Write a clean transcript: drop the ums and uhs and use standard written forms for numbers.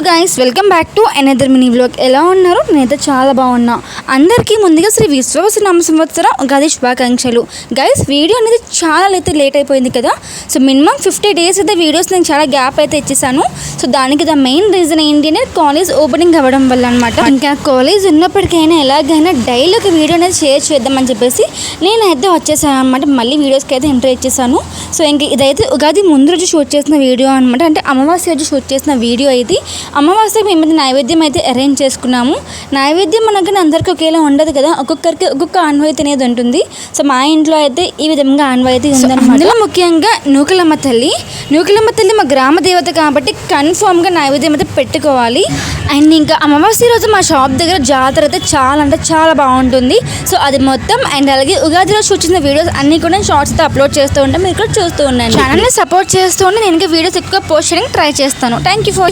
Guys, welcome back to another mini vlog. ఎలా ఉన్నారు? నేనైతే చాలా బాగున్నా. అందరికీ ముందుగా శ్రీ విశ్వవసనామ సంవత్సరం ఉగాది శుభాకాంక్షలు. గైస్, వీడియో అనేది చాలా అయితే లేట్ అయిపోయింది కదా. సో మినిమం 50 days అయితే వీడియోస్ నేను చాలా గ్యాప్ అయితే ఇచ్చేసాను. సో దానికి ద మెయిన్ రీజన్ ఏంటి అంటే కాలేజ్ ఓపెనింగ్ అవ్వడం వల్ల అనమాట. ఇంకా కాలేజ్ ఉన్నప్పటికైనా ఎలాగైనా డైలీ ఒక వీడియో అనేది షేర్ చేద్దామని చెప్పేసి నేనైతే వచ్చేసాను అనమాట. మళ్ళీ వీడియోస్కి అయితే ఎంటర్ ఇచ్చేసాను. సో ఇంక ఇదైతే ఉగాది ముందు రోజు షూట్ చేసిన వీడియో అనమాట. అంటే అమావాస్య రోజు షూట్ చేసిన వీడియో ఇది. అమావాస్యకి మేము నైవేద్యం అయితే అరేంజ్ చేసుకున్నాము. నైవేద్యం మనకి అందరికీ ఒకేలా ఉండదు కదా, ఒక్కొక్కరికి ఒక్కొక్క ఆన్వాయితీ అనేది ఉంటుంది. సో మా ఇంట్లో అయితే ఈ విధంగా ఆన్వాయితీ ఉందన్నమాట. అందులో ముఖ్యంగా నూకలమ్మ తల్లి మా గ్రామ దేవత కాబట్టి కన్ఫామ్గా నైవేద్యం అయితే పెట్టుకోవాలి. అండ్ ఇంకా అమావాస్య రోజు మా షాప్ దగ్గర జాతర అయితే చాలా అంటే చాలా బాగుంటుంది. సో అది మొత్తం అండ్ అలాగే ఉగాది రోజు షూట్ చేసిన వీడియోస్ అన్ని కూడా నేను షార్ట్స్ అయితే అప్లోడ్ చేస్తూ ఉంటాను. మీరు కూడా చూస్తూ ఉన్నాను. ఛానల్ని సపోర్ట్ చేస్తూ ఉంటే నేను ఇంకా వీడియోస్ ఎక్కువ పోస్ట్ చేయడానికి ట్రై చేస్తాను. Thank you for